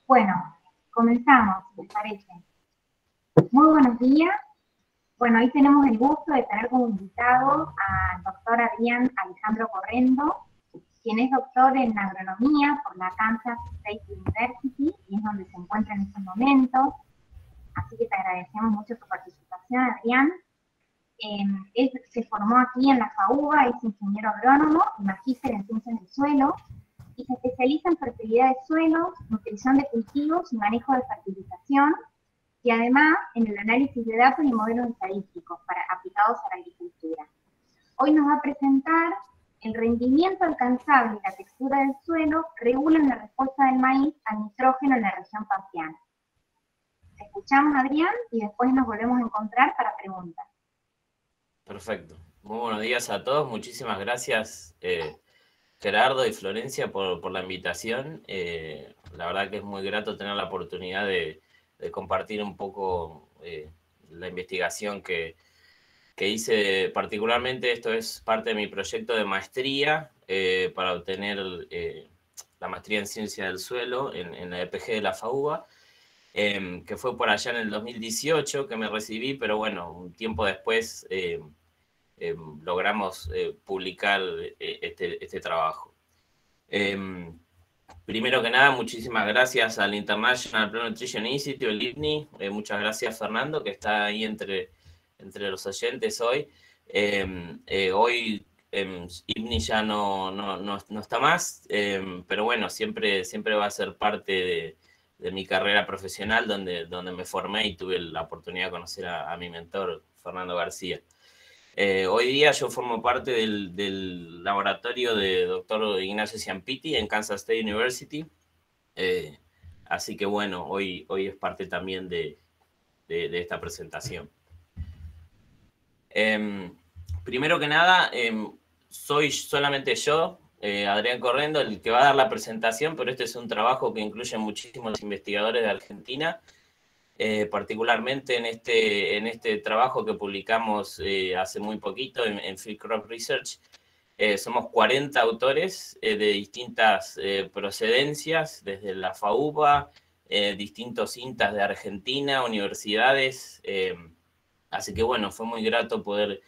Bueno, comenzamos, si les parece. Muy buenos días. Bueno, hoy tenemos el gusto de tener como invitado al doctor Adrián Alejandro Correndo, quien es doctor en agronomía por la Kansas State University y es donde se encuentra en estos momentos. Así que te agradecemos mucho tu participación, Adrián. Él se formó aquí en la FAUBA, es ingeniero agrónomo y magíster en ciencias del suelo y se especializa en fertilidad de suelos, nutrición de cultivos y manejo de fertilización, y además en el análisis de datos y modelos estadísticos aplicados a la agricultura. Hoy nos va a presentar el rendimiento alcanzable y la textura del suelo regulan la respuesta del maíz al nitrógeno en la región pampeana. Te escuchamos, Adrián, y después nos volvemos a encontrar para preguntas. Perfecto. Muy buenos días a todos. Muchísimas gracias, Gerardo y Florencia, por la invitación. La verdad que es muy grato tener la oportunidad de compartir un poco la investigación que hice. Particularmente esto es parte de mi proyecto de maestría para obtener la maestría en ciencia del suelo en la EPG de la FAUBA. Que fue por allá en el 2018 que me recibí, pero bueno, un tiempo después logramos publicar este trabajo. Primero que nada, muchísimas gracias al International Plant Nutrition Institute, el IPNI. Muchas gracias, Fernando, que está ahí entre los oyentes hoy. Hoy IPNI ya no está más, pero bueno, siempre va a ser parte de mi carrera profesional, donde me formé y tuve la oportunidad de conocer a mi mentor, Fernando García. Hoy día yo formo parte del laboratorio de doctor Ignacio Ciampiti en Kansas State University. Así que bueno, hoy es parte también de esta presentación. Primero que nada, soy solamente yo, Adrián Correndo, el que va a dar la presentación, pero este es un trabajo que incluye muchísimos investigadores de Argentina. Particularmente en este trabajo que publicamos hace muy poquito en Field Crop Research. Somos 40 autores de distintas procedencias, desde la FAUBA, distintos INTAs de Argentina, universidades. Así que bueno, fue muy grato poder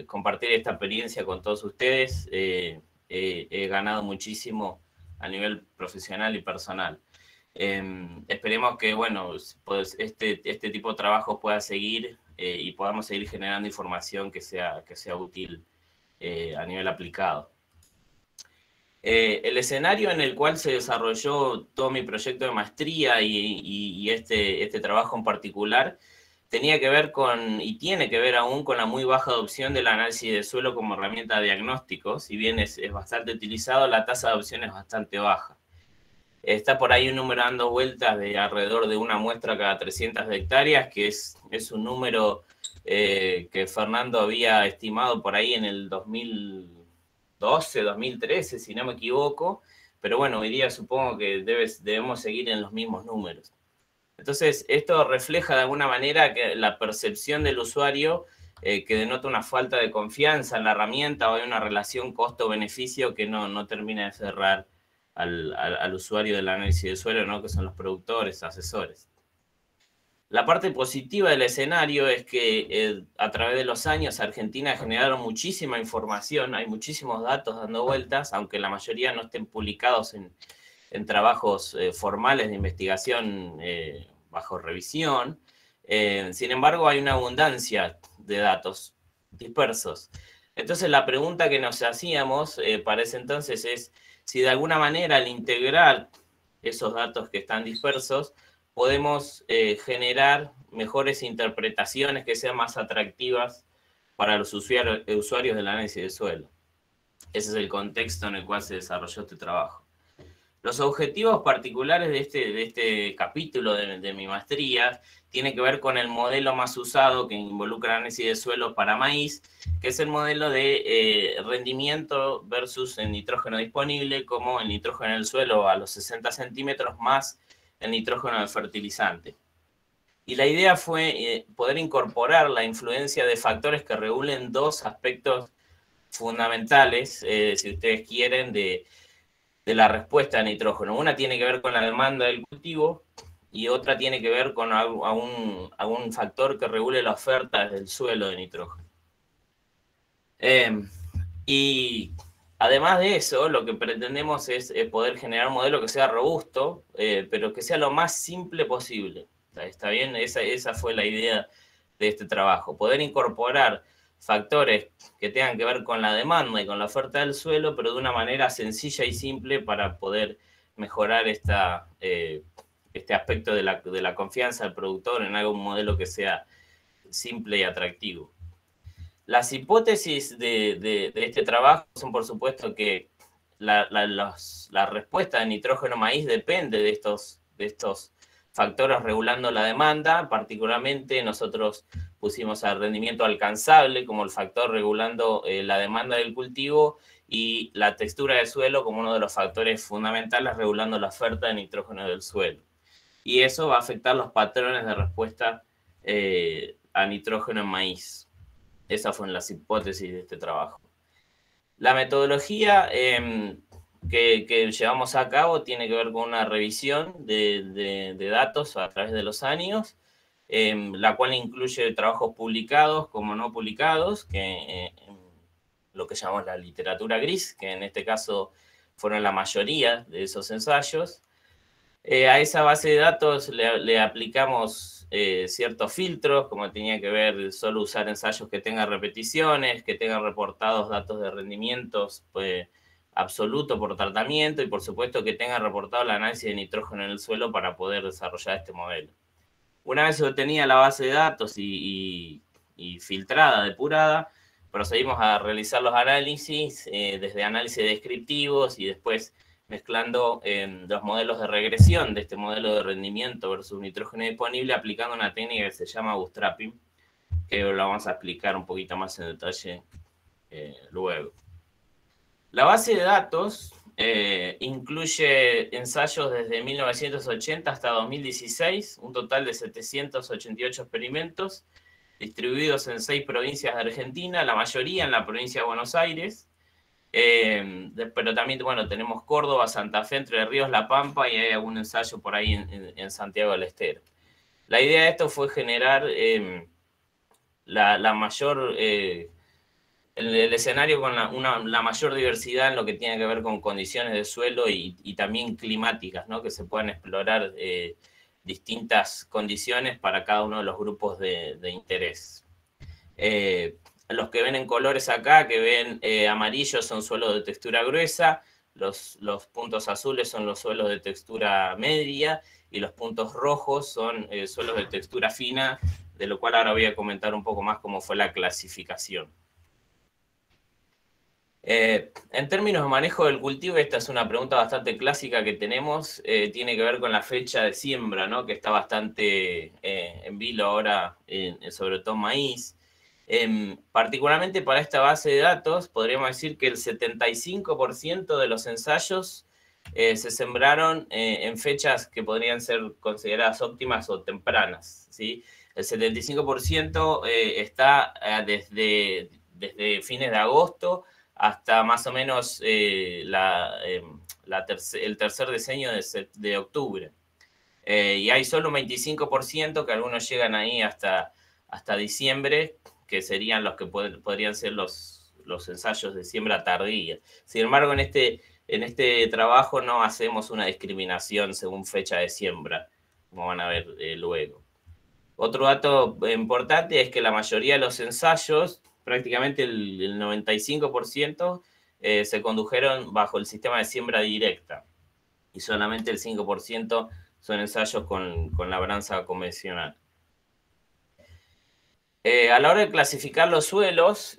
compartir esta experiencia con todos ustedes. He ganado muchísimo a nivel profesional y personal. Esperemos que, bueno, pues este tipo de trabajo pueda seguir y podamos seguir generando información que sea útil a nivel aplicado. El escenario en el cual se desarrolló todo mi proyecto de maestría y este trabajo en particular tenía que ver y tiene que ver aún con la muy baja adopción del análisis de suelo como herramienta de diagnóstico. Si bien es bastante utilizado, la tasa de adopción es bastante baja. Está por ahí un número dando vueltas de alrededor de una muestra cada 300 hectáreas, que es un número que Fernando había estimado por ahí en el 2012, 2013, si no me equivoco. Pero bueno, hoy día supongo que debemos seguir en los mismos números. Entonces, esto refleja de alguna manera que la percepción del usuario que denota una falta de confianza en la herramienta o hay una relación costo-beneficio que no termina de cerrar al usuario del análisis de suelo, ¿no? Que son los productores, asesores. La parte positiva del escenario es que a través de los años Argentina generaron muchísima información, hay muchísimos datos dando vueltas, aunque la mayoría no estén publicados en trabajos formales de investigación bajo revisión. Sin embargo, hay una abundancia de datos dispersos. Entonces, la pregunta que nos hacíamos para ese entonces es si de alguna manera al integrar esos datos que están dispersos, podemos generar mejores interpretaciones que sean más atractivas para los usuarios del análisis de suelo. Ese es el contexto en el cual se desarrolló este trabajo. Los objetivos particulares de este capítulo de mi maestría tienen que ver con el modelo más usado que involucra análisis de suelo para maíz, que es el modelo de rendimiento versus el nitrógeno disponible, como el nitrógeno en el suelo a los 60 centímetros más el nitrógeno del fertilizante. Y la idea fue poder incorporar la influencia de factores que regulen dos aspectos fundamentales, si ustedes quieren, de la respuesta a nitrógeno. Una tiene que ver con la demanda del cultivo y otra tiene que ver con algún factor que regule la oferta del suelo de nitrógeno. Y además de eso, lo que pretendemos es poder generar un modelo que sea robusto, pero que sea lo más simple posible. ¿Está bien? Esa fue la idea de este trabajo. Poder incorporar factores que tengan que ver con la demanda y con la oferta del suelo, pero de una manera sencilla y simple para poder mejorar este aspecto de la confianza del productor en algún modelo que sea simple y atractivo. Las hipótesis de este trabajo son, por supuesto, que la respuesta de nitrógeno maíz depende de estos factores regulando la demanda. Particularmente nosotros pusimos al rendimiento alcanzable como el factor regulando la demanda del cultivo y la textura del suelo como uno de los factores fundamentales regulando la oferta de nitrógeno del suelo. Y eso va a afectar los patrones de respuesta a nitrógeno en maíz. Esas fueron las hipótesis de este trabajo. La metodología que llevamos a cabo tiene que ver con una revisión de datos a través de los años, la cual incluye trabajos publicados como no publicados, que lo que llamamos la literatura gris, que en este caso fueron la mayoría de esos ensayos. A esa base de datos le aplicamos ciertos filtros, como tenía que ver solo usar ensayos que tengan repeticiones, que tengan reportados datos de rendimientos absoluto por tratamiento y por supuesto que tengan reportado el análisis de nitrógeno en el suelo para poder desarrollar este modelo. Una vez se tenía la base de datos y filtrada, depurada, procedimos a realizar los análisis, desde análisis descriptivos y después mezclando los modelos de regresión de este modelo de rendimiento versus nitrógeno disponible, aplicando una técnica que se llama bootstrapping, que lo vamos a explicar un poquito más en detalle luego. La base de datos incluye ensayos desde 1980 hasta 2016, un total de 788 experimentos, distribuidos en 6 provincias de Argentina, la mayoría en la provincia de Buenos Aires, pero también, bueno, tenemos Córdoba, Santa Fe, Entre Ríos, La Pampa y hay algún ensayo por ahí en Santiago del Estero. La idea de esto fue generar la mayor, el escenario con la mayor diversidad en lo que tiene que ver con condiciones de suelo y también climáticas, ¿no? Que se puedan explorar distintas condiciones para cada uno de los grupos de interés. Los que ven en colores acá, que ven amarillos, son suelos de textura gruesa, los puntos azules son los suelos de textura media, y los puntos rojos son suelos de textura fina, de lo cual ahora voy a comentar un poco más cómo fue la clasificación. En términos de manejo del cultivo, esta es una pregunta bastante clásica que tenemos, tiene que ver con la fecha de siembra, ¿no? Que está bastante en vilo ahora, sobre todo maíz. Particularmente para esta base de datos, podríamos decir que el 75% de los ensayos se sembraron en fechas que podrían ser consideradas óptimas o tempranas, ¿sí? El 75% está desde fines de agosto hasta más o menos el tercer decenio de octubre. Y hay solo un 25% que algunos llegan ahí hasta diciembre, que serían los que podrían ser los ensayos de siembra tardía. Sin embargo, en este trabajo no hacemos una discriminación según fecha de siembra, como van a ver luego. Otro dato importante es que la mayoría de los ensayos, prácticamente el 95%, se condujeron bajo el sistema de siembra directa, y solamente el 5% son ensayos con labranza convencional. A la hora de clasificar los suelos,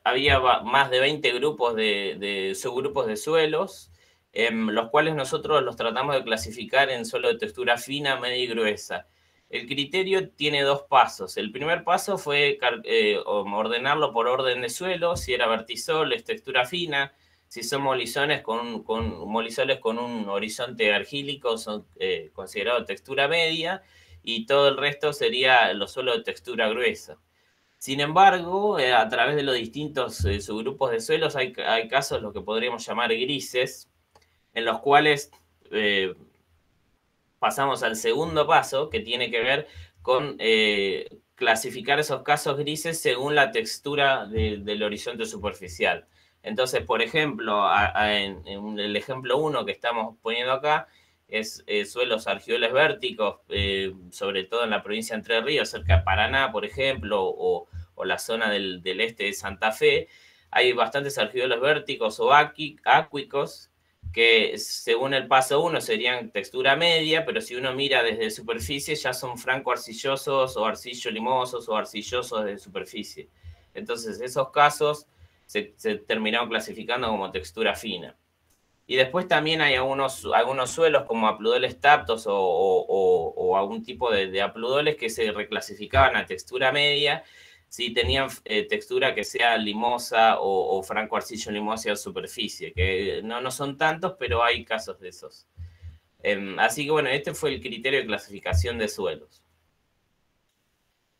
había más de 20 grupos de subgrupos de suelos, los cuales nosotros los tratamos de clasificar en suelo de textura fina, media y gruesa. El criterio tiene 2 pasos. El primer paso fue ordenarlo por orden de suelo, si era vertisol, es textura fina, si son molisoles con un horizonte argílico, son considerados textura media, y todo el resto sería los suelos de textura gruesa. Sin embargo, a través de los distintos subgrupos de suelos hay casos, lo que podríamos llamar grises, en los cuales pasamos al segundo paso, que tiene que ver con clasificar esos casos grises según la textura del horizonte superficial. Entonces, por ejemplo, en el ejemplo 1 que estamos poniendo acá, es suelos argiles vérticos, sobre todo en la provincia de Entre Ríos, cerca de Paraná, por ejemplo, o la zona del este de Santa Fe. Hay bastantes argiles vérticos o acuícos, que según el paso 1 serían textura media, pero si uno mira desde superficie ya son franco-arcillosos o arcillo-limosos o arcillosos de superficie. Entonces esos casos se terminaron clasificando como textura fina. Y después también hay algunos suelos como apludoles taptos o algún tipo de apludoles que se reclasificaban a textura media si tenían textura que sea limosa o franco arcillo limosa o superficie, que no son tantos, pero hay casos de esos. Así que bueno, este fue el criterio de clasificación de suelos.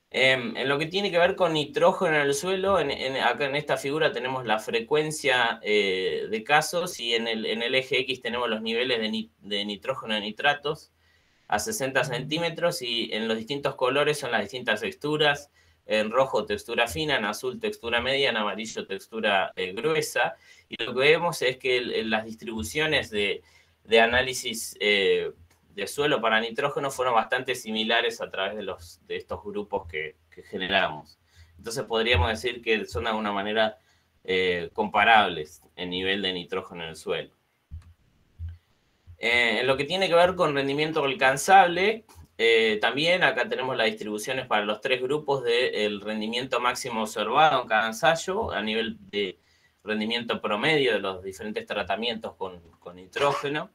En lo que tiene que ver con nitrógeno en el suelo, acá en esta figura tenemos la frecuencia de casos y en el eje X tenemos los niveles de nitrógeno de nitratos a 60 centímetros y en los distintos colores son las distintas texturas. En rojo textura fina, en azul textura media, en amarillo textura gruesa. Y lo que vemos es que las distribuciones de análisis de suelo para nitrógeno fueron bastante similares a través de estos grupos que generamos. Entonces podríamos decir que son de alguna manera comparables en nivel de nitrógeno en el suelo. En lo que tiene que ver con rendimiento alcanzable, también acá tenemos las distribuciones para los 3 grupos del rendimiento máximo observado en cada ensayo, a nivel de rendimiento promedio de los diferentes tratamientos con nitrógeno.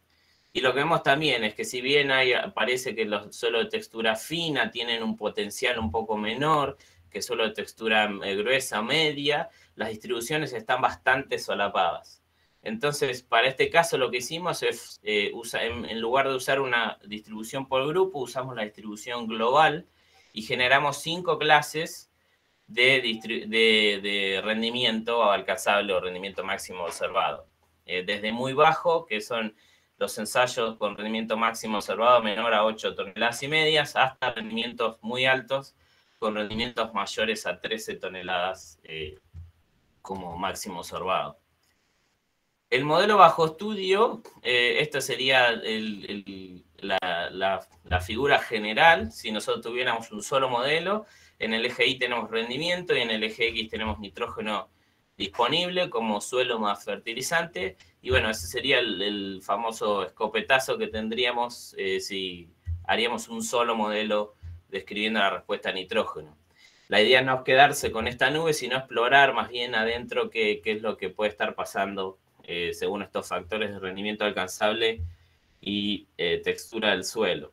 Y lo que vemos también es que si bien parece que los suelos de textura fina tienen un potencial un poco menor que suelos de textura gruesa o media, las distribuciones están bastante solapadas. Entonces, para este caso lo que hicimos es, en lugar de usar una distribución por grupo, usamos la distribución global y generamos 5 clases de rendimiento alcanzable o rendimiento máximo observado. Desde muy bajo, que son los ensayos con rendimiento máximo observado menor a 8 toneladas y medias, hasta rendimientos muy altos con rendimientos mayores a 13 toneladas como máximo observado. El modelo bajo estudio, esta sería la figura general. Si nosotros tuviéramos un solo modelo, en el eje Y tenemos rendimiento y en el eje X tenemos nitrógeno disponible como suelo más fertilizante. Y bueno, ese sería el famoso escopetazo que tendríamos si haríamos un solo modelo describiendo la respuesta a nitrógeno. La idea no es quedarse con esta nube, sino explorar más bien adentro qué es lo que puede estar pasando según estos factores de rendimiento alcanzable y textura del suelo.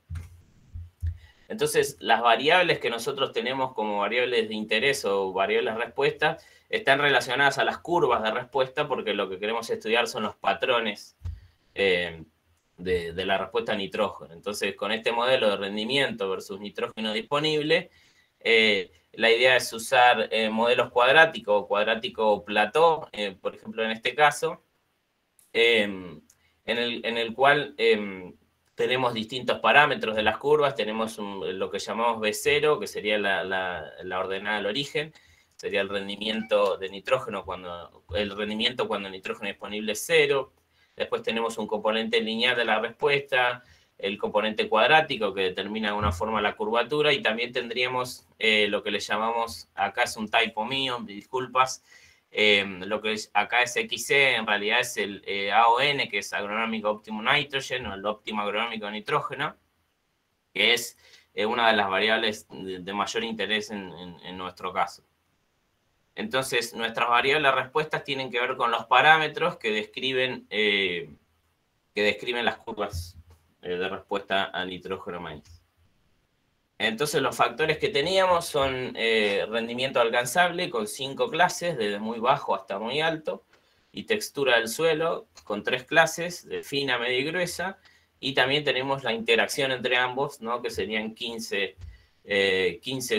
Entonces, las variables que nosotros tenemos como variables de interés o variables de respuesta están relacionadas a las curvas de respuesta porque lo que queremos estudiar son los patrones de la respuesta a nitrógeno. Entonces, con este modelo de rendimiento versus nitrógeno disponible, la idea es usar modelos cuadráticos o cuadrático plató, por ejemplo, en este caso, en el cual tenemos distintos parámetros de las curvas. Tenemos lo que llamamos B0, que sería la ordenada del origen, sería el rendimiento de nitrógeno cuando el nitrógeno disponible es 0. Después tenemos un componente lineal de la respuesta, el componente cuadrático que determina de alguna forma la curvatura, y también tendríamos lo que le llamamos, acá es un typo mío, disculpas, lo que acá es XC, en realidad es el AON, que es Agronomic Optimum Nitrogen, o el óptimo agronómico de nitrógeno, que es una de las variables de mayor interés en nuestro caso. Entonces, nuestras variables de respuestas tienen que ver con los parámetros que describen las curvas de respuesta a nitrógeno maíz. Entonces los factores que teníamos son rendimiento alcanzable con 5 clases, desde muy bajo hasta muy alto, y textura del suelo con 3 clases, de fina, media y gruesa, y también tenemos la interacción entre ambos, ¿no? Que serían 15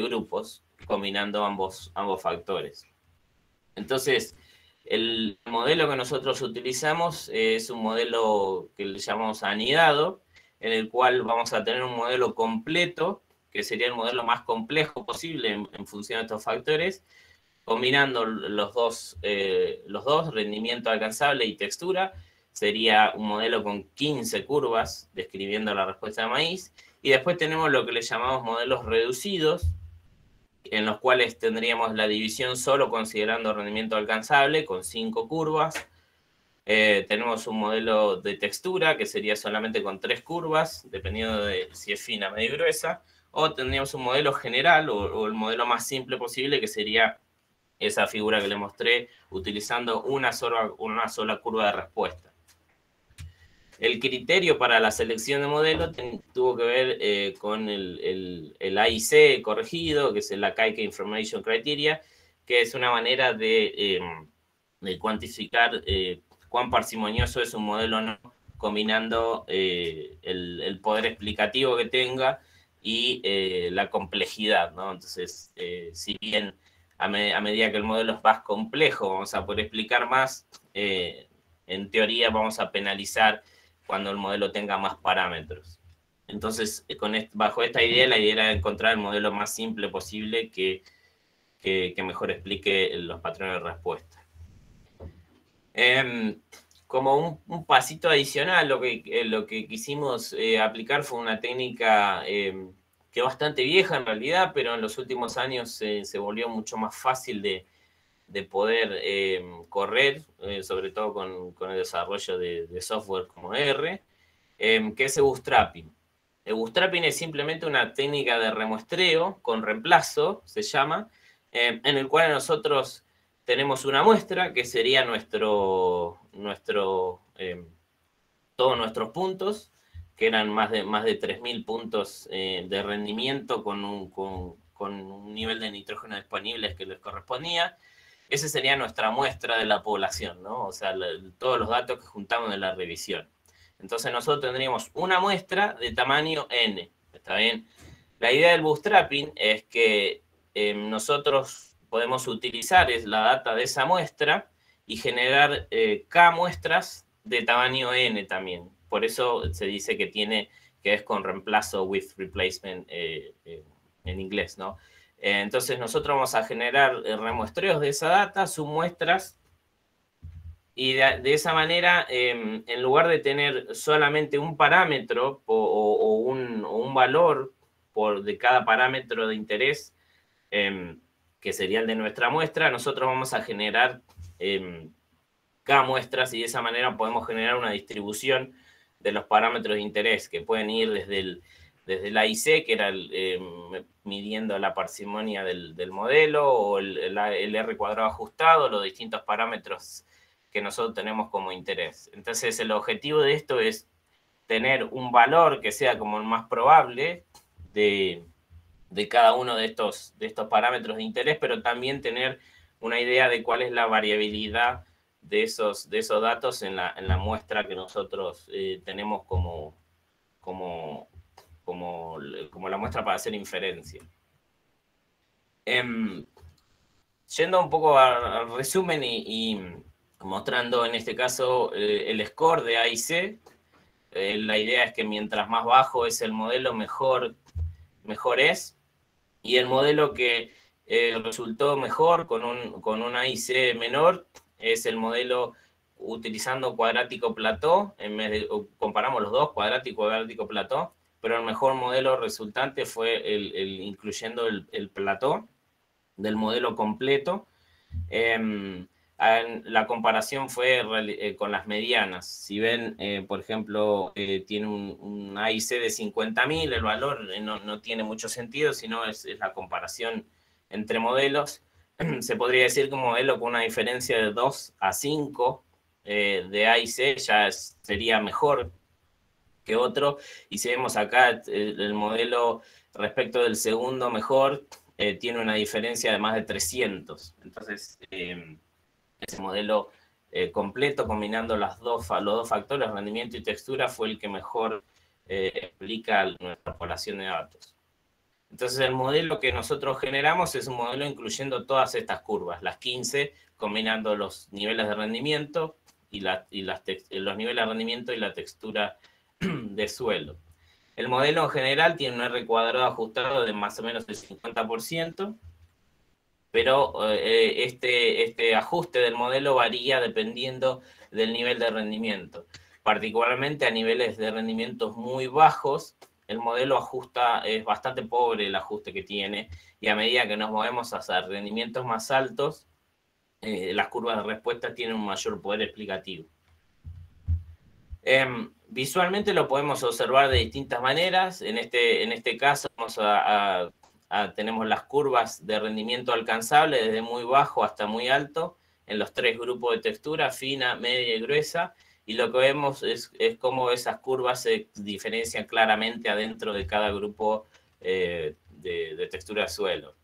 grupos, combinando ambos factores. Entonces, El modelo que nosotros utilizamos es un modelo que le llamamos anidado, en el cual vamos a tener un modelo completo, que sería el modelo más complejo posible en función de estos factores, combinando los dos, rendimiento alcanzable y textura. Sería un modelo con 15 curvas describiendo la respuesta de maíz. Y después tenemos lo que le llamamos modelos reducidos, en los cuales tendríamos la división solo considerando rendimiento alcanzable, con 5 curvas. Tenemos un modelo de textura, que sería solamente con 3 curvas, dependiendo de si es fina, media y gruesa. O tendríamos un modelo general, o el modelo más simple posible, que sería esa figura que le mostré, utilizando una sola curva de respuesta. El criterio para la selección de modelo tuvo que ver con el AIC corregido, que es el Akaike Information Criteria, que es una manera de cuantificar cuán parsimonioso es un modelo o no, combinando el poder explicativo que tenga y la complejidad, ¿no? Entonces, si bien a medida que el modelo es más complejo, vamos a poder explicar más, en teoría vamos a penalizar cuando el modelo tenga más parámetros. Entonces, bajo esta idea, la idea era encontrar el modelo más simple posible que mejor explique los patrones de respuesta. Como un pasito adicional, lo que quisimos aplicar fue una técnica que es bastante vieja en realidad, pero en los últimos años se volvió mucho más fácil de poder correr, sobre todo con el desarrollo de software como R, que es el bootstrapping. El bootstrapping es simplemente una técnica de remuestreo con reemplazo, se llama, en el cual nosotros tenemos una muestra que sería todos nuestros puntos, que eran más de 3.000 puntos de rendimiento con un nivel de nitrógeno disponible que les correspondía. Esa sería nuestra muestra de la población, ¿no? O sea, todos los datos que juntamos de la revisión. Entonces nosotros tendríamos una muestra de tamaño n, ¿está bien? La idea del bootstrapping es que nosotros podemos utilizar la data de esa muestra y generar k muestras de tamaño n también. Por eso se dice que es con reemplazo with replacement en inglés, ¿no? Entonces nosotros vamos a generar remuestreos de esa data, submuestras, y de esa manera, en lugar de tener solamente un parámetro o un valor de cada parámetro de interés, que sería el de nuestra muestra, nosotros vamos a generar K muestras, y de esa manera podemos generar una distribución de los parámetros de interés, que pueden ir desde el AIC, que era midiendo la parsimonia del modelo, o el R cuadrado ajustado, los distintos parámetros que nosotros tenemos como interés. Entonces, el objetivo de esto es tener un valor que sea como el más probable de cada uno de estos parámetros de interés, pero también tener una idea de cuál es la variabilidad de esos datos en la muestra que nosotros tenemos como la muestra para hacer inferencia. Yendo un poco al resumen y mostrando en este caso el score de AIC, la idea es que mientras más bajo es el modelo, mejor es, y el modelo que resultó mejor con un AIC menor es el modelo utilizando cuadrático plató, comparamos los dos, cuadrático plató, pero el mejor modelo resultante fue incluyendo el plató del modelo completo. La comparación fue con las medianas. Si ven, por ejemplo, tiene un AIC de 50.000, el valor no tiene mucho sentido, sino es la comparación entre modelos. Se podría decir que un modelo con una diferencia de 2 a 5 de AIC ya sería mejor que otro. Y si vemos acá el modelo respecto del segundo mejor, tiene una diferencia de más de 300. Entonces, ese modelo completo, combinando los dos factores, rendimiento y textura, fue el que mejor explica nuestra población de datos. Entonces el modelo que nosotros generamos es un modelo incluyendo todas estas curvas, las 15, combinando los niveles de rendimiento y los niveles de rendimiento y la textura de suelo. El modelo en general tiene un R cuadrado ajustado de más o menos el 50%, pero este ajuste del modelo varía dependiendo del nivel de rendimiento. Particularmente a niveles de rendimientos muy bajos, el modelo ajusta, es bastante pobre el ajuste que tiene, y a medida que nos movemos hacia rendimientos más altos, las curvas de respuesta tienen un mayor poder explicativo. Visualmente lo podemos observar de distintas maneras. En este caso vamos tenemos las curvas de rendimiento alcanzable desde muy bajo hasta muy alto en los 3 grupos de textura, fina, media y gruesa, y lo que vemos es cómo esas curvas se diferencian claramente adentro de cada grupo de textura de suelo.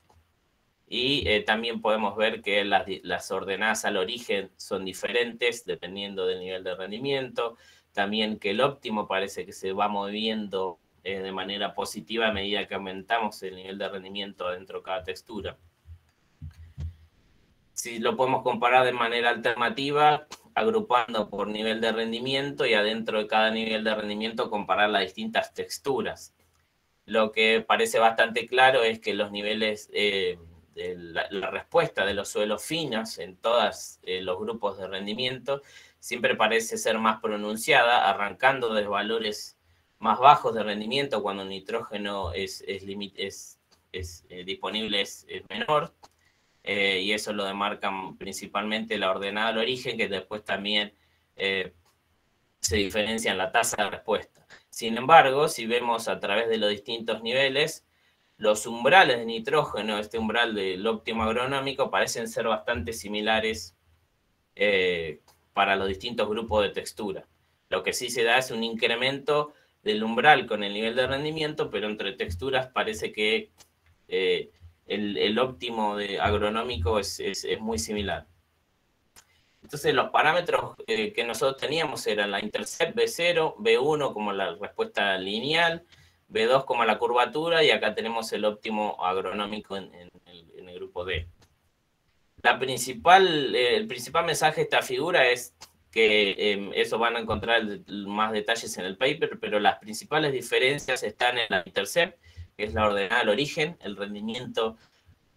Y también podemos ver que las ordenadas al origen son diferentes dependiendo del nivel de rendimiento. También que el óptimo parece que se va moviendo de manera positiva a medida que aumentamos el nivel de rendimiento dentro de cada textura. Si lo podemos comparar de manera alternativa, agrupando por nivel de rendimiento, y adentro de cada nivel de rendimiento comparar las distintas texturas. Lo que parece bastante claro es que los niveles la respuesta de los suelos finos en todos los grupos de rendimiento siempre parece ser más pronunciada, arrancando desde valores más bajos de rendimiento cuando el nitrógeno disponible es menor, y eso lo demarcan principalmente la ordenada al origen, que después también se diferencia en la tasa de respuesta. Sin embargo, si vemos a través de los distintos niveles, los umbrales de nitrógeno, este umbral del óptimo agronómico, parecen ser bastante similares para los distintos grupos de textura. Lo que sí se da es un incremento del umbral con el nivel de rendimiento, pero entre texturas parece que el óptimo agronómico es muy similar. Entonces los parámetros que nosotros teníamos eran la intercept B0, B1 como la respuesta lineal, B2 como la curvatura, y acá tenemos el óptimo agronómico en el grupo D. El principal mensaje de esta figura es que eso van a encontrar más detalles en el paper, pero las principales diferencias están en la intercept, que es la ordenada al origen, el rendimiento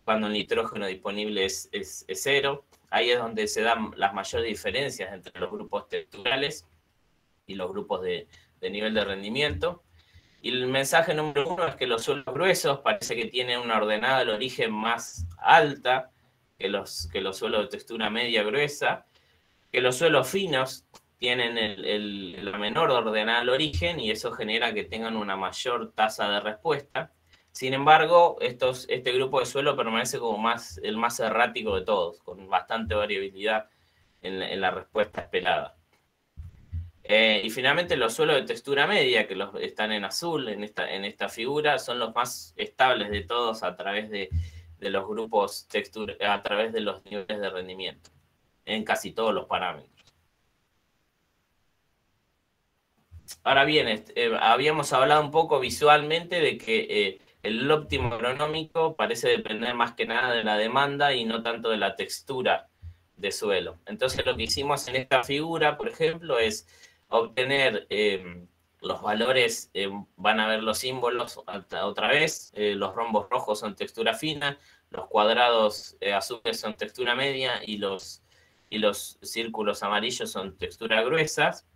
cuando el nitrógeno disponible es 0. Ahí es donde se dan las mayores diferencias entre los grupos texturales y los grupos de nivel de rendimiento. Y el mensaje número 1 es que los suelos gruesos parece que tienen una ordenada al origen más alta que los suelos de textura media gruesa, que los suelos finos tienen la menor ordenada al origen, y eso genera que tengan una mayor tasa de respuesta. Sin embargo, este grupo de suelo permanece como el más errático de todos, con bastante variabilidad en la respuesta esperada. Y finalmente los suelos de textura media, que están en azul en esta figura, son los más estables de todos a través de los grupos textura, a través de los niveles de rendimiento, en casi todos los parámetros. Ahora bien, habíamos hablado un poco visualmente de que el óptimo agronómico parece depender más que nada de la demanda y no tanto de la textura de suelo. Entonces lo que hicimos en esta figura, por ejemplo, es obtener los valores, van a ver los símbolos otra vez, los rombos rojos son textura fina, los cuadrados azules son textura media, y los círculos amarillos son textura gruesas.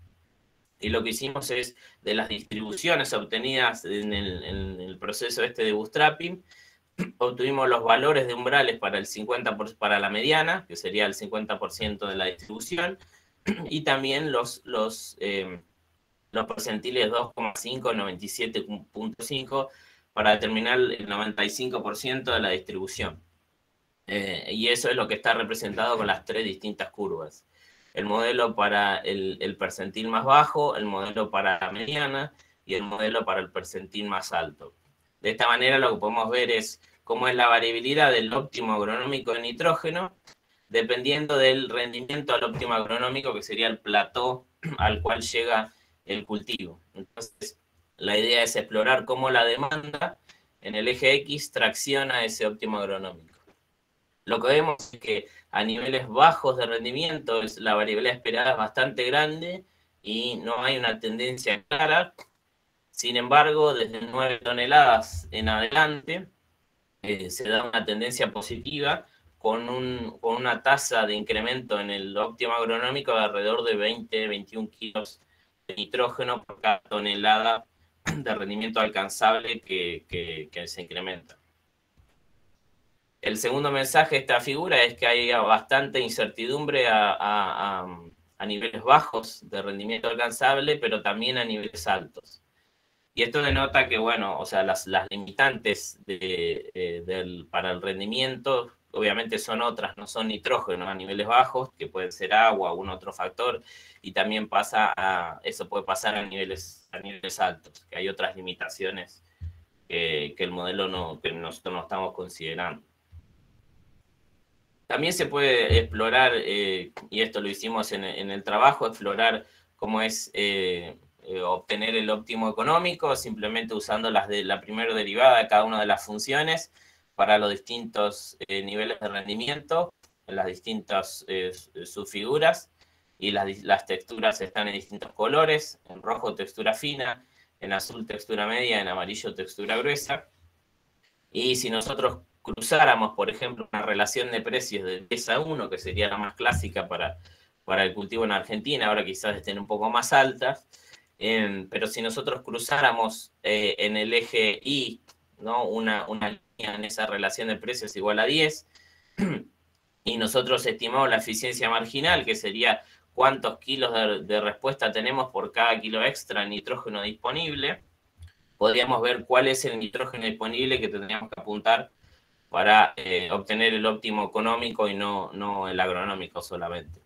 Y lo que hicimos es, de las distribuciones obtenidas en el proceso de bootstrapping, obtuvimos los valores de umbrales para para la mediana, que sería el 50% de la distribución, y también los percentiles 2,5 y 97,5 para determinar el 95% de la distribución. Y eso es lo que está representado con las 3 distintas curvas. El modelo para el percentil más bajo, el modelo para la mediana y el modelo para el percentil más alto. De esta manera lo que podemos ver es cómo es la variabilidad del óptimo agronómico de nitrógeno, dependiendo del rendimiento al óptimo agronómico, que sería el plató al cual llega el cultivo. Entonces, la idea es explorar cómo la demanda en el eje X tracciona ese óptimo agronómico. Lo que vemos es que a niveles bajos de rendimiento la variabilidad esperada es bastante grande y no hay una tendencia clara. Sin embargo, desde 9 toneladas en adelante se da una tendencia positiva con una tasa de incremento en el óptimo agronómico de alrededor de 20-21 kilos de nitrógeno por cada tonelada de rendimiento alcanzable que se incrementa. El segundo mensaje de esta figura es que hay bastante incertidumbre a niveles bajos de rendimiento alcanzable, pero también a niveles altos. Y esto denota que, bueno, o sea, las limitantes para el rendimiento, obviamente son otras, no son nitrógeno a niveles bajos, que pueden ser agua o algún otro factor, y también eso puede pasar a niveles altos, que hay otras limitaciones que el modelo que nosotros no estamos considerando. También se puede explorar, y esto lo hicimos en el trabajo, explorar cómo es obtener el óptimo económico, simplemente usando la primera derivada de cada una de las funciones para los distintos niveles de rendimiento, las distintas subfiguras, y las texturas están en distintos colores: en rojo textura fina, en azul textura media, en amarillo textura gruesa. Y si nosotros cruzáramos, por ejemplo, una relación de precios de 10-1, que sería la más clásica para el cultivo en Argentina, ahora quizás estén un poco más altas, pero si nosotros cruzáramos en el eje Y, ¿no? una línea en esa relación de precios igual a 10, y nosotros estimamos la eficiencia marginal, que sería cuántos kilos de respuesta tenemos por cada kilo extra de nitrógeno disponible, podríamos ver cuál es el nitrógeno disponible que tendríamos que apuntar para obtener el óptimo económico y no el agronómico solamente.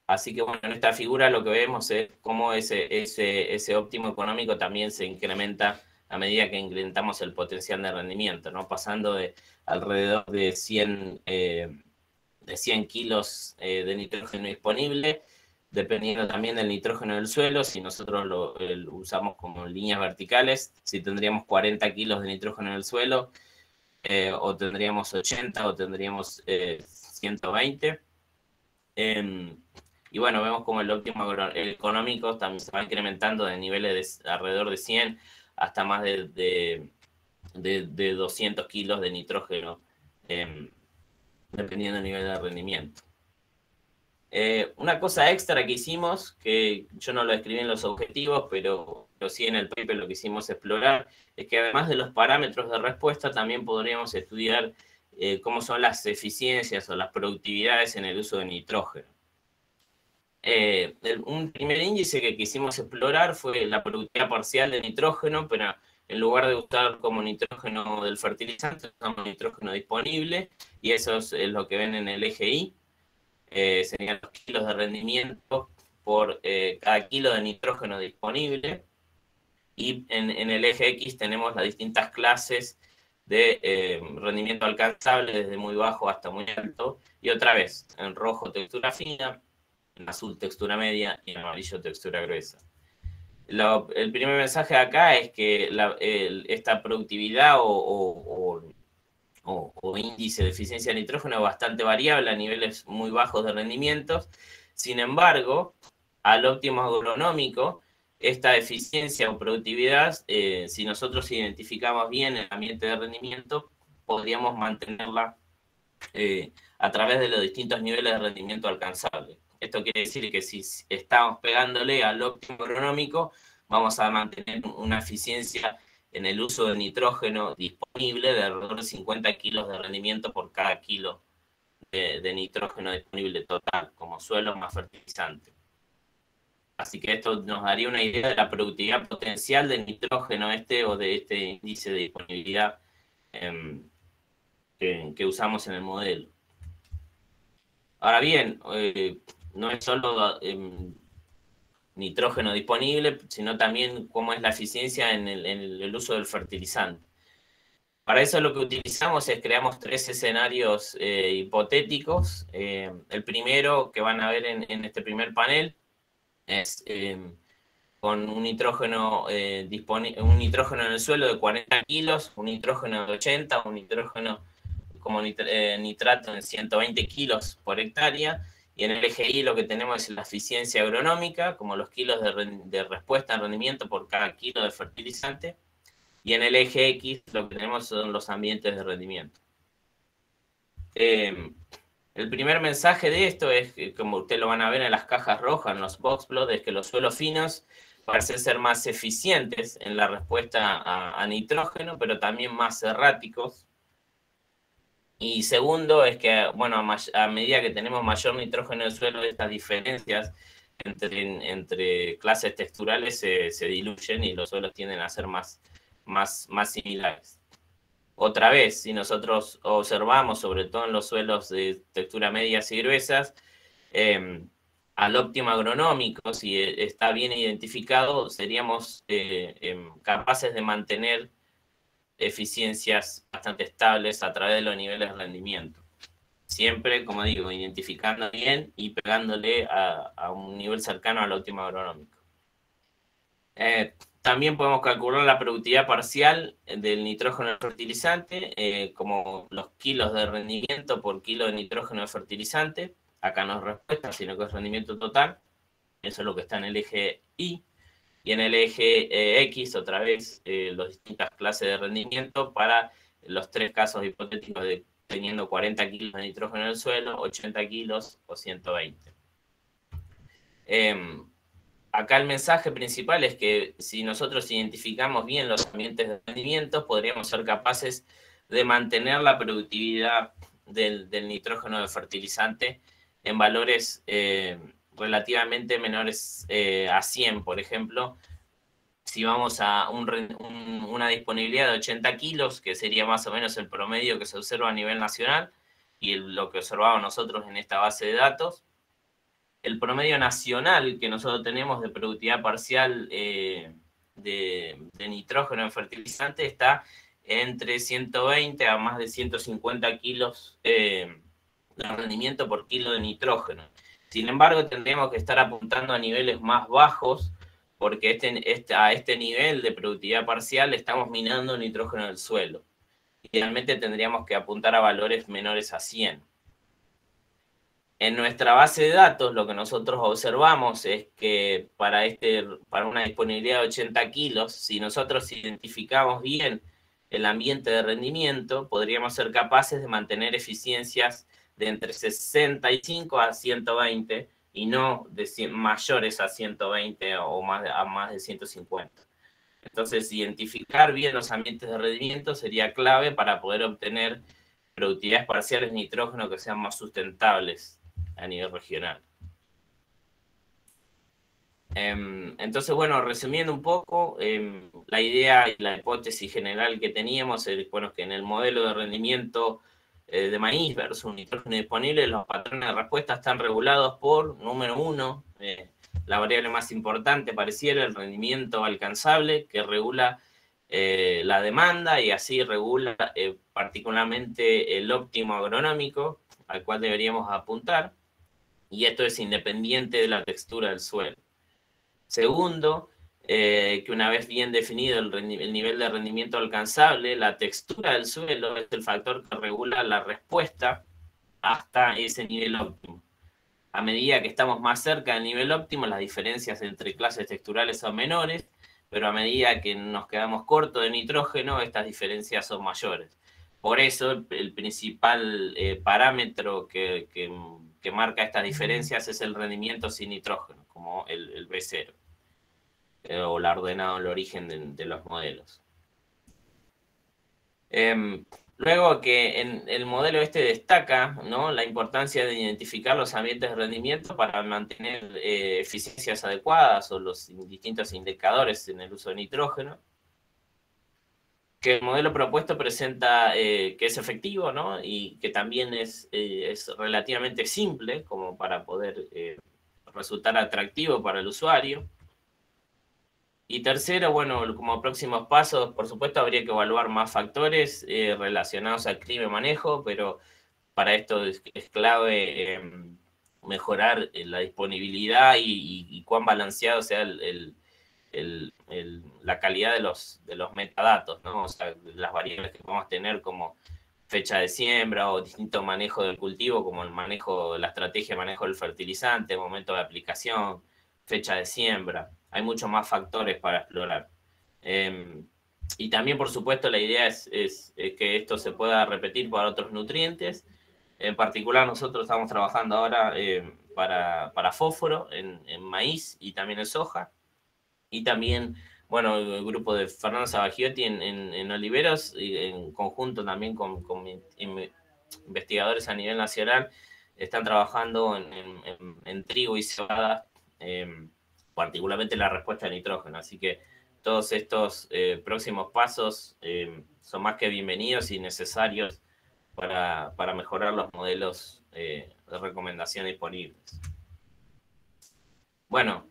Así que bueno, en esta figura lo que vemos es cómo ese óptimo económico también se incrementa a medida que incrementamos el potencial de rendimiento, ¿no? Pasando de alrededor de 100 kilos de nitrógeno disponible, dependiendo también del nitrógeno del suelo. Si nosotros lo usamos como líneas verticales, si tendríamos 40 kilos de nitrógeno en el suelo, o tendríamos 80, o tendríamos 120. Y bueno, vemos como el óptimo económico también se va incrementando de niveles de alrededor de 100 hasta más de 200 kilos de nitrógeno, dependiendo del nivel de rendimiento. Una cosa extra que hicimos, que yo no lo escribí en los objetivos, pero sí en el paper lo que hicimos explorar, es que además de los parámetros de respuesta, también podríamos estudiar cómo son las eficiencias o las productividades en el uso de nitrógeno. Un primer índice que quisimos explorar fue la productividad parcial de nitrógeno, pero en lugar de usar como nitrógeno del fertilizante, usamos nitrógeno disponible, y eso es lo que ven en el eje Y. Serían los kilos de rendimiento por cada kilo de nitrógeno disponible. Y en el eje X tenemos las distintas clases de rendimiento alcanzable, desde muy bajo hasta muy alto. Y otra vez, en rojo textura fina, en azul textura media y en amarillo textura gruesa. El primer mensaje acá es que esta productividad o índice de eficiencia de nitrógeno es bastante variable a niveles muy bajos de rendimientos. Sin embargo, al óptimo agronómico, esta eficiencia o productividad, si nosotros identificamos bien el ambiente de rendimiento, podríamos mantenerla a través de los distintos niveles de rendimiento alcanzable. Esto quiere decir que si estamos pegándole al óptimo agronómico, vamos a mantener una eficiencia en el uso de nitrógeno disponible de alrededor de 50 kilos de rendimiento por cada kilo de nitrógeno disponible total, como suelo más fertilizante. Así que esto nos daría una idea de la productividad potencial del nitrógeno o de este índice de disponibilidad que usamos en el modelo. Ahora bien, no es solo nitrógeno disponible, sino también cómo es la eficiencia en el uso del fertilizante. Para eso lo que utilizamos es creamos 3 escenarios hipotéticos. El primero que van a ver en este primer panel es con un nitrógeno, un nitrógeno en el suelo de 40 kilos, un nitrógeno de 80, un nitrógeno como nitrato en 120 kilos por hectárea, y en el eje Y lo que tenemos es la eficiencia agronómica, como los kilos de respuesta en rendimiento por cada kilo de fertilizante, y en el eje X lo que tenemos son los ambientes de rendimiento. El primer mensaje de esto es, como ustedes lo van a ver en las cajas rojas, en los box plots, es que los suelos finos parecen ser más eficientes en la respuesta a nitrógeno, pero también más erráticos. Y segundo es que, bueno, a medida que tenemos mayor nitrógeno en el suelo, estas diferencias entre clases texturales se diluyen y los suelos tienden a ser más similares. Otra vez, si nosotros observamos, sobre todo en los suelos de textura medias y gruesas, al óptimo agronómico, si está bien identificado, seríamos capaces de mantener eficiencias bastante estables a través de los niveles de rendimiento. Siempre, como digo, identificando bien y pegándole a un nivel cercano al óptimo agronómico. También podemos calcular la productividad parcial del nitrógeno fertilizante, como los kilos de rendimiento por kilo de nitrógeno de fertilizante. Acá no es respuesta, sino que es rendimiento total. Eso es lo que está en el eje Y. Y en el eje X, otra vez, las distintas clases de rendimiento para los tres casos hipotéticos de teniendo 40 kilos de nitrógeno en el suelo, 80 kilos o 120. Acá el mensaje principal es que si nosotros identificamos bien los ambientes de rendimiento, podríamos ser capaces de mantener la productividad del nitrógeno de fertilizante en valores relativamente menores a 100, por ejemplo. Si vamos a una disponibilidad de 80 kilos, que sería más o menos el promedio que se observa a nivel nacional, y lo que observamos nosotros en esta base de datos, el promedio nacional que nosotros tenemos de productividad parcial de nitrógeno en fertilizante está entre 120 a más de 150 kilos de rendimiento por kilo de nitrógeno. Sin embargo, tendríamos que estar apuntando a niveles más bajos, porque a este nivel de productividad parcial estamos minando nitrógeno del suelo. Idealmente tendríamos que apuntar a valores menores a 100. En nuestra base de datos, lo que nosotros observamos es que para una disponibilidad de 80 kilos, si nosotros identificamos bien el ambiente de rendimiento, podríamos ser capaces de mantener eficiencias de entre 65 a 120 y no de mayores a 120 o a más de 150. Entonces, identificar bien los ambientes de rendimiento sería clave para poder obtener productividades parciales de nitrógeno que sean más sustentables a nivel regional. Entonces, bueno, resumiendo un poco, la idea y la hipótesis general que teníamos es, bueno, que en el modelo de rendimiento de maíz versus un nitrógeno disponible, los patrones de respuesta están regulados por, número uno, la variable más importante pareciera el rendimiento alcanzable, que regula la demanda y así regula particularmente el óptimo agronómico al cual deberíamos apuntar, y esto es independiente de la textura del suelo. Segundo, que una vez bien definido el nivel de rendimiento alcanzable, la textura del suelo es el factor que regula la respuesta hasta ese nivel óptimo. A medida que estamos más cerca del nivel óptimo, las diferencias entre clases texturales son menores, pero a medida que nos quedamos cortos de nitrógeno, estas diferencias son mayores. Por eso, el principal parámetro que marca estas diferencias es el rendimiento sin nitrógeno, como el B0, o la ordenada el origen de los modelos. Luego que en el modelo destaca, ¿no?, la importancia de identificar los ambientes de rendimiento para mantener eficiencias adecuadas o los distintos indicadores en el uso de nitrógeno. Que el modelo propuesto presenta que es efectivo, ¿no?, y que también es relativamente simple como para poder resultar atractivo para el usuario. Y tercero, bueno, como próximos pasos, por supuesto, habría que evaluar más factores relacionados al clima y manejo, pero para esto es mejorar la disponibilidad y cuán balanceado sea la calidad de los metadatos, ¿no? O sea, las variables que vamos a tener como fecha de siembra o distinto manejo del cultivo, como el manejo, la estrategia de manejo del fertilizante, momento de aplicación, fecha de siembra. Hay muchos más factores para explorar. Y también, por supuesto, la idea es que esto se pueda repetir para otros nutrientes. En particular, nosotros estamos trabajando ahora para fósforo en maíz y también en soja. Y también, bueno, el grupo de Fernando Sabagiotti en oliveros, y en conjunto también con investigadores a nivel nacional, están trabajando en trigo y cebada, particularmente la respuesta a nitrógeno. Así que todos estos próximos pasos son más que bienvenidos y necesarios para mejorar los modelos de recomendación disponibles. Bueno,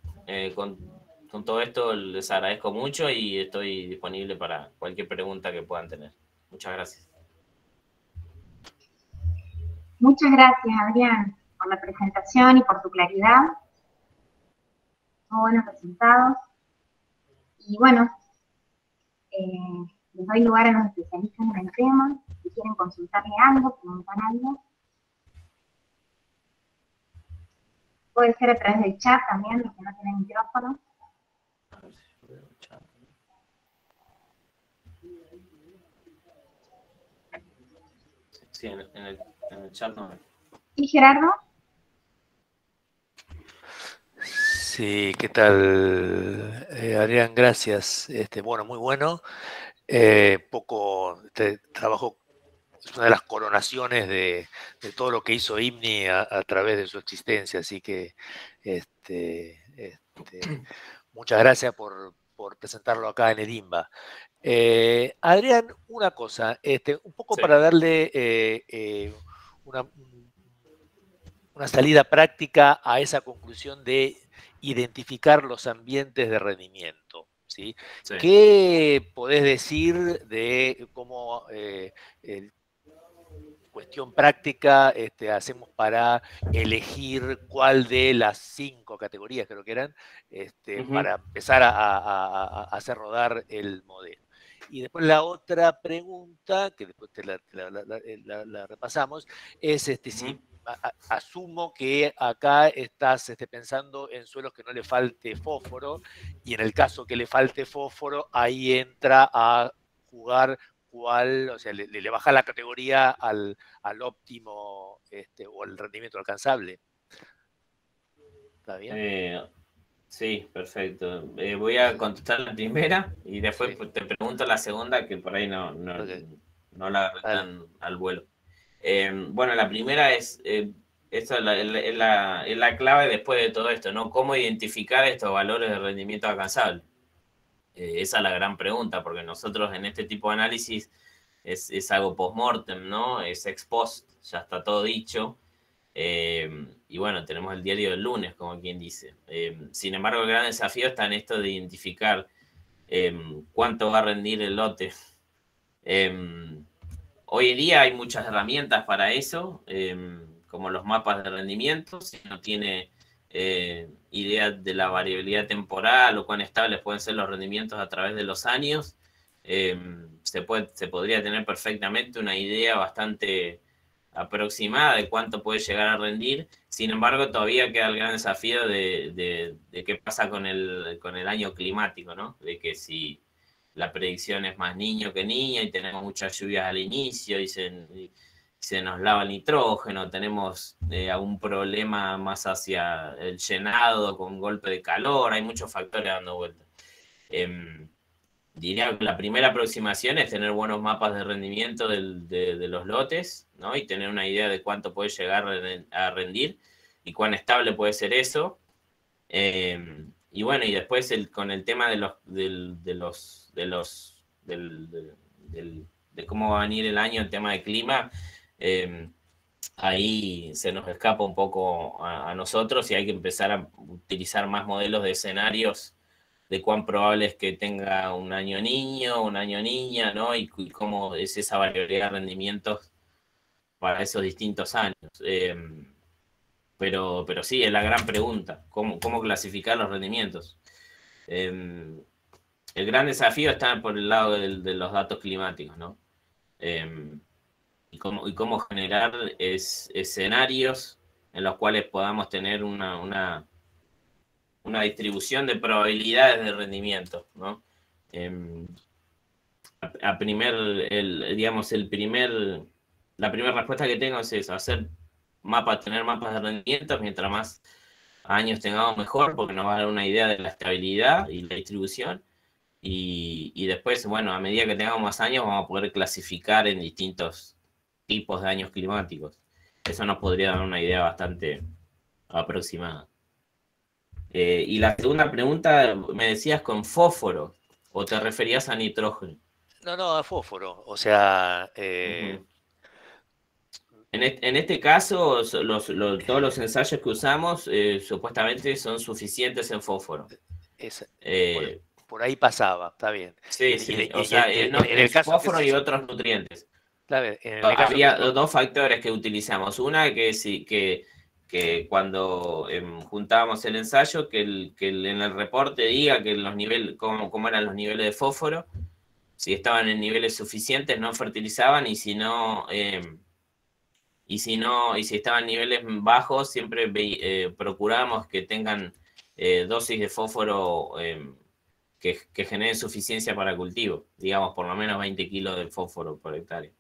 con todo esto les agradezco mucho y estoy disponible para cualquier pregunta que puedan tener. Muchas gracias. Muchas gracias, Adrián, por la presentación y por tu claridad. Muy buenos resultados. Y bueno, les doy lugar a los especialistas en el tema. Si quieren consultarle algo, preguntar algo. Puede ser a través del chat también, los que no tienen micrófono. Sí, en el chat no. ¿Y Gerardo? Sí, ¿qué tal, Adrián? Gracias. Bueno, muy bueno. Trabajo es una de las coronaciones de todo lo que hizo IMNI a través de su existencia, así que muchas gracias por presentarlo acá en el INBA. Adrián, una cosa, un poco Sí. para darle una salida práctica a esa conclusión de identificar los ambientes de rendimiento, ¿sí? Sí. ¿Qué podés decir de cómo cuestión práctica hacemos para elegir cuál de las 5 categorías, creo que eran, para empezar a hacer rodar el modelo? Y después la otra pregunta, que después la repasamos, es si asumo que acá estás pensando en suelos que no le falte fósforo, y en el caso que le falte fósforo, ahí entra a jugar cuál, o sea, le baja la categoría al óptimo o al rendimiento alcanzable. ¿Está bien? Sí, perfecto. Voy a contestar la primera y después Sí. te pregunto la segunda, que por ahí no Okay. no la agarré tan al vuelo. Bueno, la primera es, esta es la clave después de todo esto, ¿no? ¿Cómo identificar estos valores de rendimiento alcanzable? Esa es la gran pregunta, porque nosotros en este tipo de análisis es algo post-mortem, ¿no? Es ex post, ya está todo dicho. Y bueno, tenemos el diario del lunes, como quien dice. Sin embargo, el gran desafío está en esto de identificar cuánto va a rendir el lote. Hoy en día hay muchas herramientas para eso, como los mapas de rendimiento. Si no tiene idea de la variabilidad temporal o cuán estables pueden ser los rendimientos a través de los años, se podría tener perfectamente una idea bastante aproximada de cuánto puede llegar a rendir. Sin embargo, todavía queda el gran desafío de qué pasa con el año climático, ¿no? De que si la predicción es más niño que niña y tenemos muchas lluvias al inicio y se nos lava el nitrógeno, tenemos algún problema más hacia el llenado con golpe de calor, hay muchos factores dando vuelta. Diría que la primera aproximación es tener buenos mapas de rendimiento de los lotes, ¿no? Y tener una idea de cuánto puede llegar a rendir y cuán estable puede ser eso. Y bueno, y después con el tema de cómo va a venir el año en tema de clima, ahí se nos escapa un poco a nosotros y hay que empezar a utilizar más modelos de escenarios de cuán probable es que tenga un año niño, un año niña, ¿no? Y cómo es esa variabilidad de rendimientos para esos distintos años. Pero sí, es la gran pregunta, ¿cómo clasificar los rendimientos? el gran desafío está por el lado de los datos climáticos, ¿no? Y cómo generar escenarios en los cuales podamos tener una distribución de probabilidades de rendimiento, ¿no? La primera respuesta que tengo es eso, tener mapas de rendimiento. Mientras más años tengamos mejor, porque nos va a dar una idea de la estabilidad y la distribución. Y después, bueno, a medida que tengamos más años, vamos a poder clasificar en distintos tipos de años climáticos. Eso nos podría dar una idea bastante aproximada. Y la segunda pregunta, me decías con fósforo, ¿o te referías a nitrógeno? No, a fósforo. O sea, en este caso, todos los ensayos que usamos supuestamente son suficientes en fósforo. Por ahí pasaba, está bien. Sí, o sea, en el caso fósforo y otros nutrientes. Claro, había dos factores que utilizamos. Una, que cuando juntábamos el ensayo, que en el reporte diga que los niveles, cómo eran los niveles de fósforo, si estaban en niveles suficientes no fertilizaban, y si estaban en niveles bajos, siempre procurábamos que tengan dosis de fósforo que generen suficiencia para cultivo, digamos, por lo menos 20 kilos de fósforo por hectárea.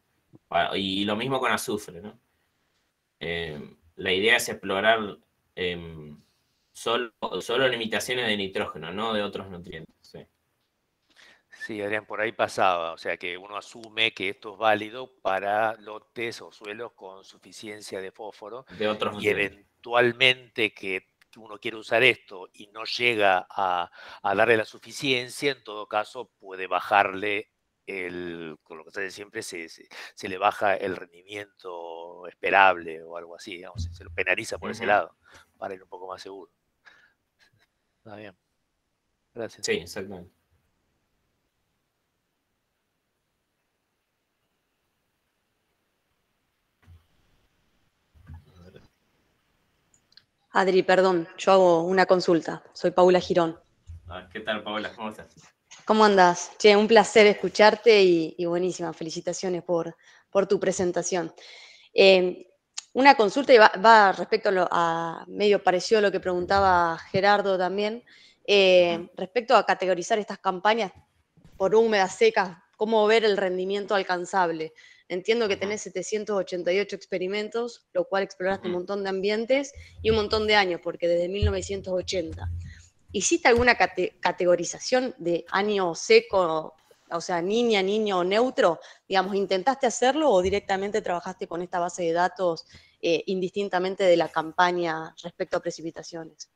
Y lo mismo con azufre, ¿no? La idea es explorar solo limitaciones de nitrógeno, no de otros nutrientes. Sí. Sí, Adrián, por ahí pasaba. O sea que uno asume que esto es válido para lotes o suelos con suficiencia de fósforo. De otros nutrientes. Eventualmente que uno quiere usar esto y no llega a darle la suficiencia, en todo caso puede bajarle con lo que se hace siempre, se le baja el rendimiento esperable o algo así, digamos, se lo penaliza por ese lado, para ir un poco más seguro. Está bien. Gracias. Sí, exactamente. Adri, perdón, yo hago una consulta. Soy Paula Girón. ¿Qué tal, Paula? ¿Cómo estás? ¿Cómo andás? Che, un placer escucharte y buenísima. Felicitaciones por tu presentación. Una consulta y va respecto a medio parecido a lo que preguntaba Gerardo también, respecto a categorizar estas campañas por húmedas, secas, cómo ver el rendimiento alcanzable. Entiendo que tenés 788 experimentos, lo cual exploraste un montón de ambientes y un montón de años, porque desde 1980. ¿Hiciste alguna categorización de año seco, o sea, niña, niño o neutro? Digamos, ¿intentaste hacerlo o directamente trabajaste con esta base de datos indistintamente de la campaña respecto a precipitaciones?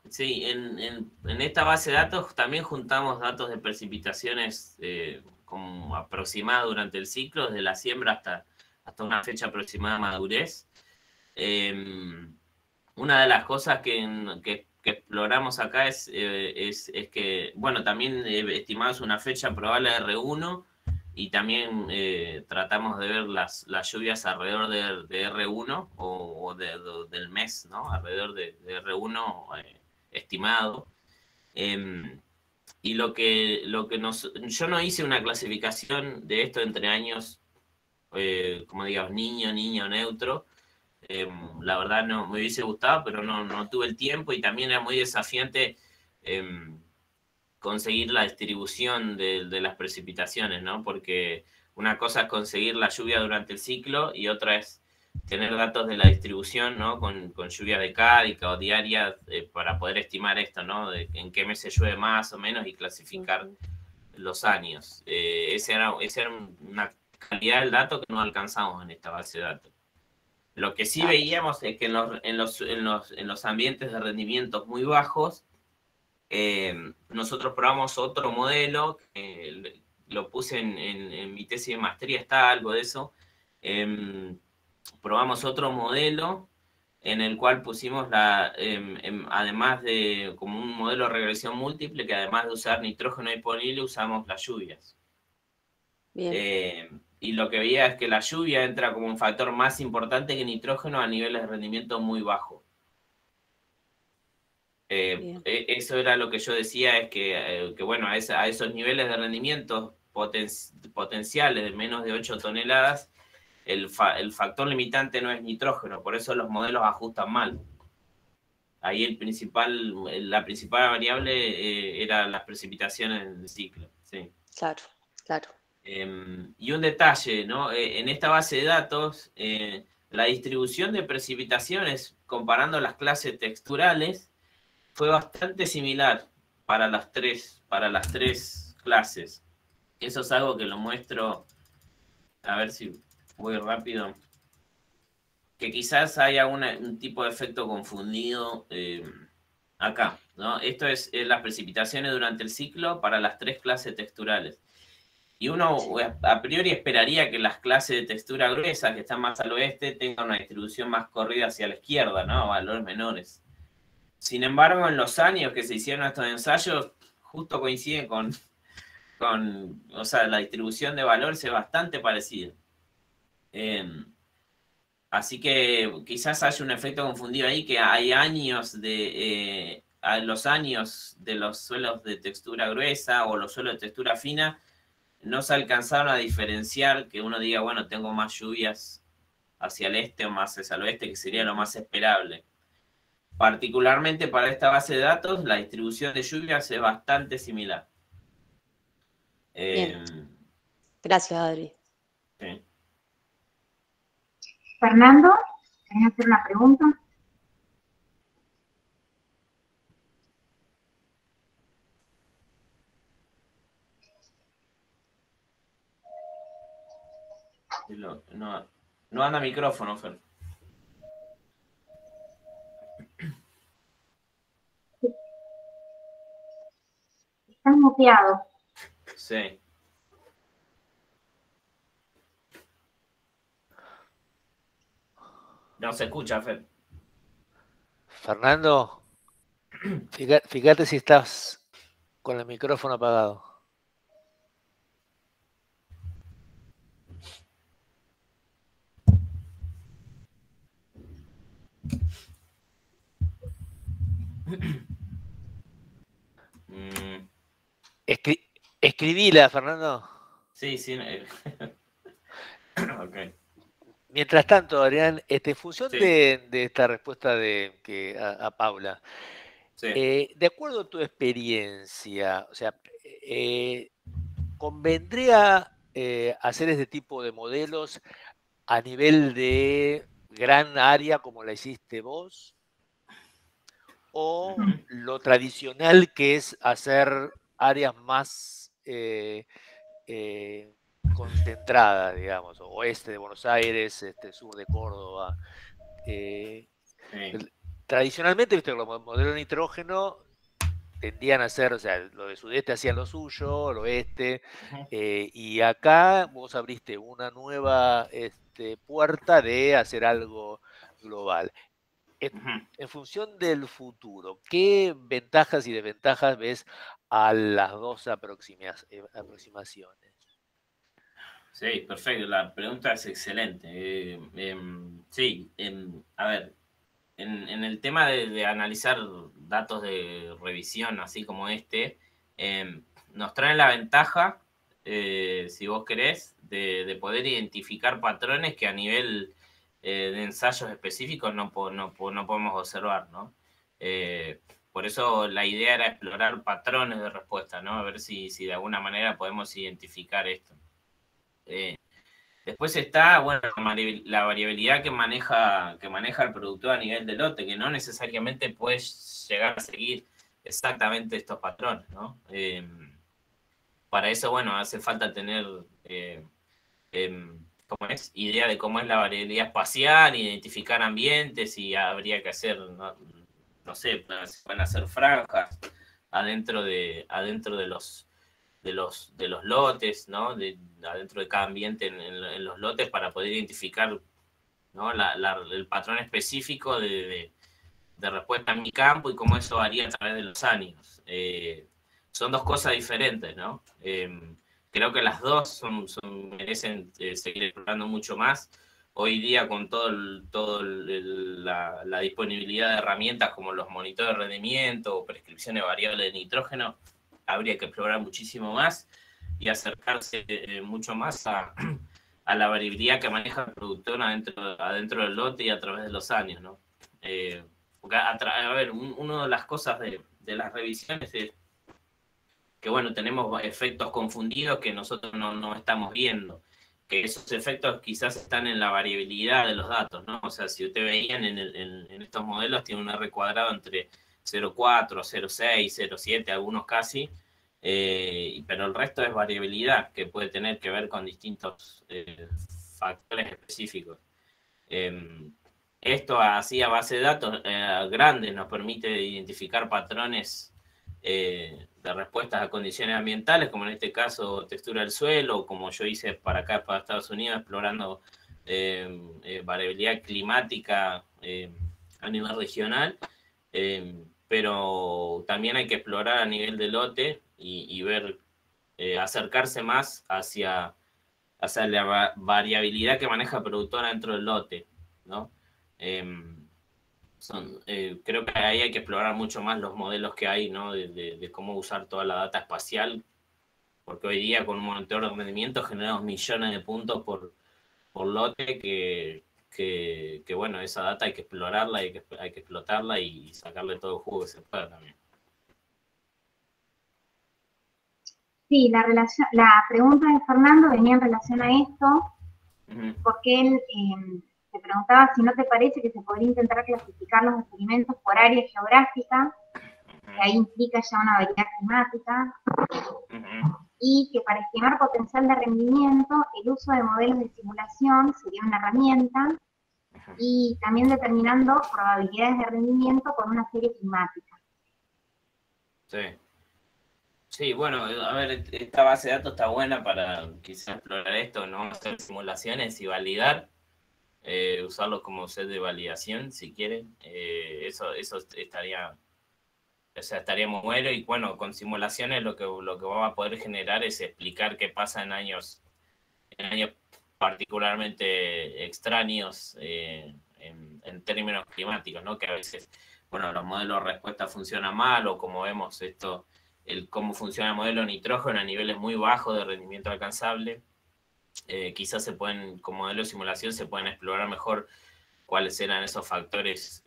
Sí, en esta base de datos también juntamos datos de precipitaciones como aproximada durante el ciclo, desde la siembra hasta una fecha aproximada de madurez. Una de las cosas que exploramos acá es que, bueno, también estimamos una fecha probable de R1 y también tratamos de ver las lluvias alrededor de R1 o del mes, ¿no? Alrededor de R1 estimado. Y yo no hice una clasificación de esto entre años, como digamos, niño, neutro. La verdad no me hubiese gustado, pero no tuve el tiempo, y también era muy desafiante conseguir la distribución de las precipitaciones, ¿no? Porque una cosa es conseguir la lluvia durante el ciclo y otra es tener datos de la distribución, ¿no? Con lluvia decádica o diaria para poder estimar esto, ¿no? De en qué meses llueve más o menos y clasificar los años. Esa era una calidad del dato que no alcanzamos en esta base de datos. Lo que sí veíamos es que en los ambientes de rendimientos muy bajos, nosotros probamos otro modelo, lo puse en mi tesis de maestría, está algo de eso. Probamos otro modelo en el cual pusimos además de como un modelo de regresión múltiple, que además de usar nitrógeno disponible usamos las lluvias. Y lo que veía es que la lluvia entra como un factor más importante que nitrógeno a niveles de rendimiento muy bajo. Eso era lo que yo decía, es que bueno, a esos niveles de rendimiento potenciales de menos de 8 toneladas, el factor limitante no es nitrógeno, por eso los modelos ajustan mal. Ahí la principal variable era las precipitaciones en el ciclo. Sí. Claro, claro. Y un detalle, ¿no? En esta base de datos, la distribución de precipitaciones, comparando las clases texturales, fue bastante similar para las tres clases. Eso es algo que lo muestro, a ver si voy rápido, que quizás haya un tipo de efecto confundido acá, ¿no? Esto es las precipitaciones durante el ciclo para las tres clases texturales. Y uno a priori esperaría que las clases de textura gruesa, que están más al oeste, tengan una distribución más corrida hacia la izquierda, ¿no? A valores menores. Sin embargo, en los años que se hicieron estos ensayos, justo coinciden o sea, la distribución de valores es bastante parecida. Así que quizás haya un efecto confundido ahí, que hay años los años de los suelos de textura gruesa o los suelos de textura fina no se alcanzaron a diferenciar, que uno diga, bueno, tengo más lluvias hacia el este o más hacia el oeste, que sería lo más esperable. Particularmente para esta base de datos, la distribución de lluvias es bastante similar. Gracias, Adri. Sí. Fernando, ¿querés hacer una pregunta? No anda micrófono, Fer. Estás muteado. Sí. No se escucha, Fer. Fernando, fíjate si estás con el micrófono apagado. Escribíla, Fernando. Sí. Okay. Mientras tanto, Adrián, en función Sí. de esta respuesta a Paula, Sí. de acuerdo a tu experiencia, o sea, ¿convendría hacer este tipo de modelos a nivel de gran área como la hiciste vos? ¿O lo tradicional que es hacer áreas más concentradas, digamos, oeste de Buenos Aires, sur de Córdoba? Sí. Tradicionalmente, viste, los modelos de nitrógeno tendían a hacer, o sea, lo de sudeste hacían lo suyo, el oeste, y acá vos abriste una nueva puerta de hacer algo global. En función del futuro, ¿qué ventajas y desventajas ves a las dos aproximaciones? Sí, perfecto. La pregunta es excelente. Sí, a ver, en el tema de analizar datos de revisión, así como nos traen la ventaja, si vos querés, de poder identificar patrones que a nivel de ensayos específicos no podemos observar, ¿no? Por eso la idea era explorar patrones de respuesta, ¿no? A ver si de alguna manera podemos identificar esto. Después está, bueno, la variabilidad que maneja el productor a nivel de lote, que no necesariamente puedes llegar a seguir exactamente estos patrones, ¿no? Para eso, bueno, hace falta tener idea de cómo es la variabilidad espacial, identificar ambientes, y habría que hacer, no sé, van a hacer franjas adentro de los lotes, ¿no? Adentro de cada ambiente en los lotes, para poder identificar, ¿no? El patrón específico de respuesta en mi campo y cómo eso varía a través de los años. Son dos cosas diferentes, ¿no? Creo que las dos merecen seguir explorando mucho más, hoy día con la disponibilidad de herramientas como los monitores de rendimiento o prescripciones variables de nitrógeno, habría que explorar muchísimo más y acercarse mucho más a la variabilidad que maneja el productor adentro del lote y a través de los años, ¿no? Porque a ver, una de las cosas de las revisiones es que, bueno, tenemos efectos confundidos que nosotros no estamos viendo, que esos efectos quizás están en la variabilidad de los datos, ¿no? O sea, si usted veían en estos modelos, tiene un R cuadrado entre 0,4, 0,6, 0,7, algunos casi, pero el resto es variabilidad, que puede tener que ver con distintos factores específicos. Esto así a base de datos grandes nos permite identificar patrones de respuestas a condiciones ambientales, como en este caso textura del suelo, como yo hice para acá, para Estados Unidos, explorando variabilidad climática a nivel regional, pero también hay que explorar a nivel de lote y ver, acercarse más hacia la variabilidad que maneja el productor dentro del lote, ¿no? Creo que ahí hay que explorar mucho más los modelos que hay, ¿no? De cómo usar toda la data espacial, porque hoy día con un monitor de rendimiento generamos millones de puntos por lote que bueno, esa data hay que explorarla, hay que explotarla y sacarle todo el jugo que se pueda también. Sí, la pregunta de Fernando venía en relación a esto, porque él te preguntaba si no te parece que se podría intentar clasificar los experimentos por área geográfica, que ahí implica ya una variedad climática, y que para estimar potencial de rendimiento, el uso de modelos de simulación sería una herramienta, y también determinando probabilidades de rendimiento con una serie climática. Sí. Sí, bueno, a ver, esta base de datos está buena para quizás explorar esto, ¿no? Hacer simulaciones y validar, usarlo como set de validación, si quieren. Eso estaría, o sea, estaría muy bueno, y bueno, con simulaciones lo que vamos a poder generar es explicar qué pasa en años particularmente extraños en términos climáticos, ¿no? Que a veces, bueno, los modelos de respuesta funcionan mal, o como vemos esto, cómo funciona el modelo de nitrógeno a niveles muy bajos de rendimiento alcanzable. Quizás con modelo de simulación se pueden explorar mejor cuáles eran esos factores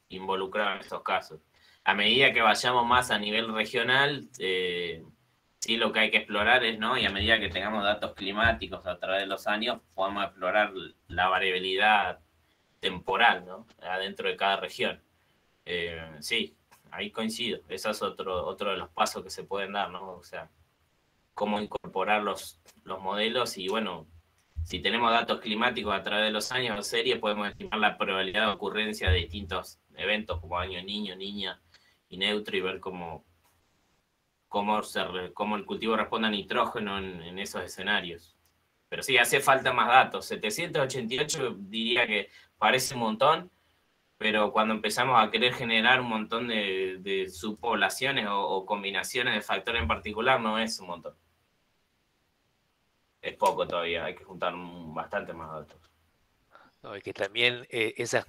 involucrados en estos casos. A medida que vayamos más a nivel regional, sí, lo que hay que explorar es, ¿no? Y a medida que tengamos datos climáticos a través de los años, podamos explorar la variabilidad temporal, ¿no? Adentro de cada región. Sí, ahí coincido. Ese es otro de los pasos que se pueden dar, ¿no? O sea, cómo incorporar los modelos y, bueno, si tenemos datos climáticos a través de los años de serie, podemos estimar la probabilidad de ocurrencia de distintos eventos como año niño, niña y neutro, y ver cómo el cultivo responde a nitrógeno en esos escenarios. Pero sí, hace falta más datos. 788 diría que parece un montón, pero cuando empezamos a querer generar un montón de subpoblaciones o combinaciones de factores en particular, no es un montón. Es poco todavía, hay que juntar bastante más datos. No, y que también esas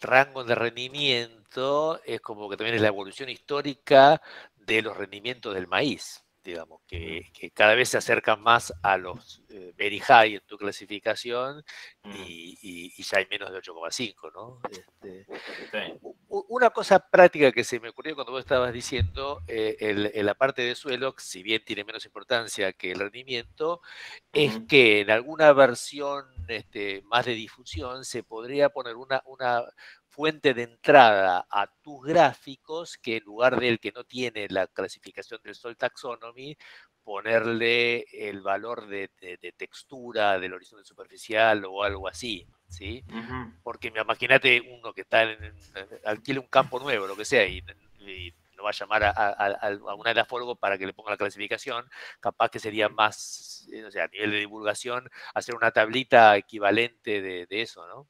rangos de rendimiento es como que también es la evolución histórica de los rendimientos del maíz, digamos, que cada vez se acercan más a los very high en tu clasificación, y ya hay menos de 8,5, ¿no? Sí. Una cosa práctica que se me ocurrió cuando vos estabas diciendo, en la parte de suelo, si bien tiene menos importancia que el rendimiento, es que en alguna versión más de difusión se podría poner una fuente de entrada a tus gráficos, que en lugar del que no tiene la clasificación del Soil Taxonomy, ponerle el valor de textura del horizonte superficial o algo así, ¿sí? Porque imagínate uno que alquila un campo nuevo, lo que sea, y lo va a llamar a un edafólogo para que le ponga la clasificación. Capaz que sería más, o sea, a nivel de divulgación, hacer una tablita equivalente de eso, ¿no?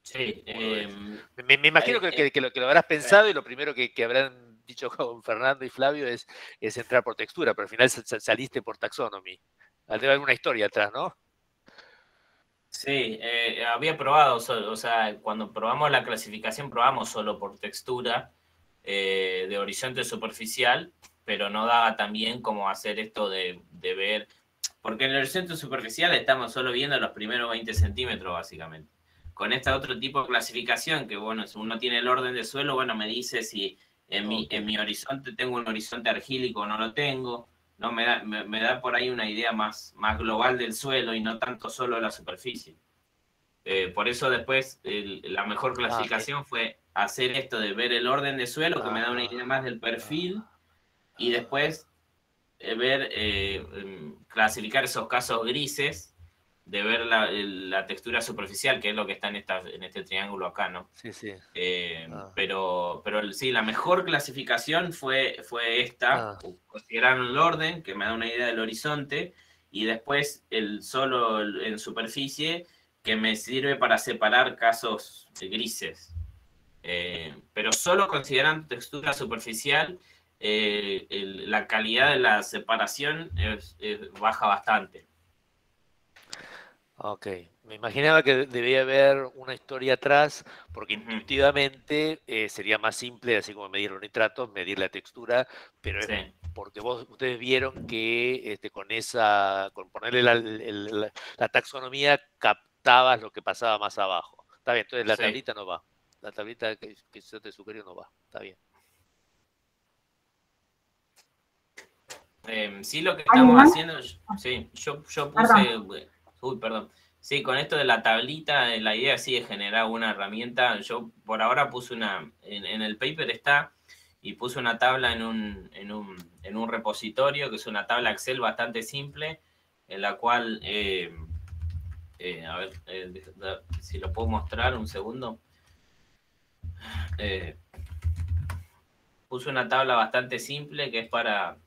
Sí. Me imagino que lo habrás pensado, y lo primero que habrán dicho con Fernando y Flavio es entrar por textura, pero al final saliste por taxonomy. Debe haber una historia atrás, ¿no? Sí, había probado, o sea, cuando probamos la clasificación probamos solo por textura de horizonte superficial, pero no daba tan bien como hacer esto de ver, porque en el horizonte superficial estamos solo viendo los primeros 20 centímetros básicamente. Con esta otro tipo de clasificación, que bueno, si uno tiene el orden de suelo, bueno, me dice si en mi horizonte tengo un horizonte argílico o no lo tengo. ¿No? Me da por ahí una idea más global del suelo y no tanto solo de la superficie. Por eso después la mejor clasificación fue hacer esto de ver el orden de suelo, que me da una idea más del perfil, y después clasificar esos casos grises, de ver la textura superficial, que es lo que está en este triángulo acá, ¿no? Sí, sí. Pero sí, la mejor clasificación fue esta, consideraron el orden, que me da una idea del horizonte, y después el solo en superficie, que me sirve para separar casos grises. Pero solo considerando textura superficial, la calidad de la separación baja bastante. Ok, me imaginaba que debía haber una historia atrás, porque intuitivamente sería más simple, así como medir los nitratos, medir la textura, pero Sí. es porque ustedes vieron que con ponerle la taxonomía captabas lo que pasaba más abajo. Está bien, entonces la Sí. tablita no va. La tablita que yo te sugiero no va. Está bien. Sí, lo que estamos haciendo, sí, yo puse, perdón. Sí, con esto de la tablita, la idea sí es generar una herramienta. Yo por ahora puse en el paper está, y puse una tabla en un repositorio, que es una tabla Excel bastante simple, en la cual, a ver, si lo puedo mostrar un segundo. Puse una tabla bastante simple que es para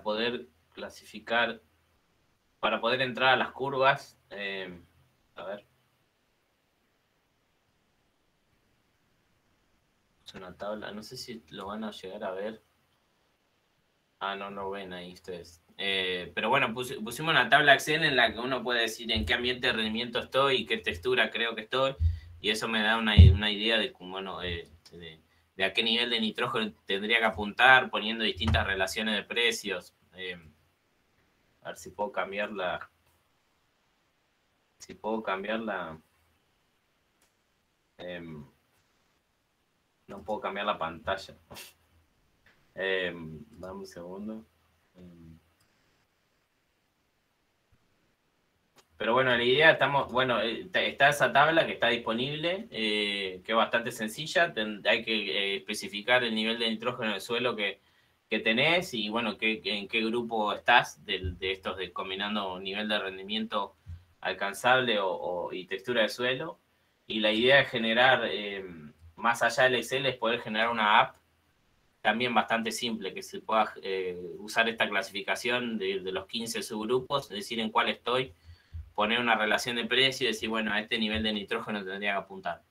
poder clasificar, para poder entrar a las curvas. A ver. Es una tabla, no sé si lo van a llegar a ver. Ah, no lo ven ahí ustedes. Pero bueno, pusimos una tabla Excel en la que uno puede decir en qué ambiente de rendimiento estoy y qué textura creo que estoy. Y eso me da una idea de, bueno, de a qué nivel de nitrógeno tendría que apuntar, poniendo distintas relaciones de precios. A ver si puedo cambiarla. Si puedo cambiarla. No puedo cambiar la pantalla. Dame un segundo. Pero bueno, la idea está esa tabla que está disponible, que es bastante sencilla. Hay que especificar el nivel de nitrógeno del suelo que tenés y bueno, en qué grupo estás de estos de combinando nivel de rendimiento alcanzable y textura de suelo. Y la idea es generar, más allá del Excel, es poder generar una app también bastante simple, que se pueda usar esta clasificación de los 15 subgrupos, decir en cuál estoy, poner una relación de precio y decir, bueno, a este nivel de nitrógeno tendría que apuntar.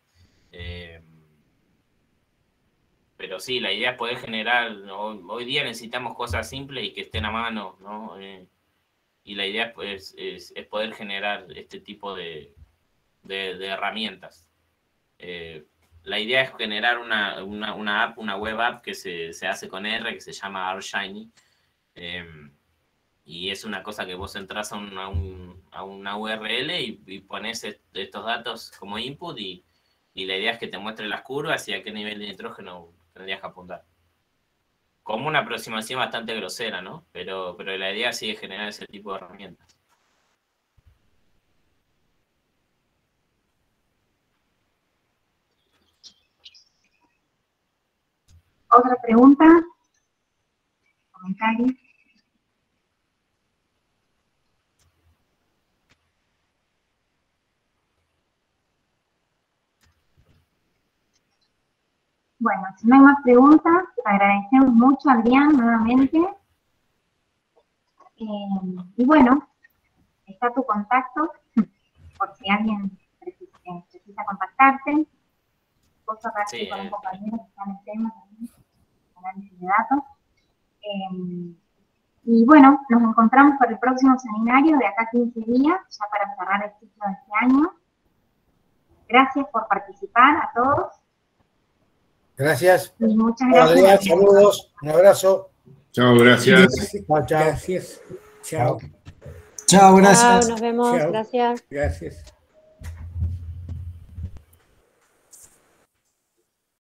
Pero sí, la idea es poder generar, hoy día necesitamos cosas simples y que estén a mano, ¿no? Y la idea es poder generar este tipo de herramientas. La idea es generar una app, una web app que se hace con R, que se llama RShiny. Y es una cosa que vos entras a una URL y pones estos datos como input y la idea es que te muestre las curvas y a qué nivel de nitrógeno tendrías que apuntar. Como una aproximación bastante grosera, ¿no? Pero la idea sí es generar ese tipo de herramientas. ¿Otra pregunta? ¿Comentario? Bueno, si no hay más preguntas, agradecemos mucho a Adrián nuevamente. Y bueno, está tu contacto, por si alguien precisa contactarte. Vos hablaste con un compañero que está en el tema también, análisis de datos. Y bueno, nos encontramos para el próximo seminario de acá a 15 días, ya para cerrar el ciclo de este año. Gracias por participar a todos. Gracias. Y muchas gracias. Adrián, saludos, un abrazo. Chao, gracias. Chao, chao. Gracias. Chao. Chao. Chao, gracias. Chao, nos vemos. Chao. Gracias. Gracias.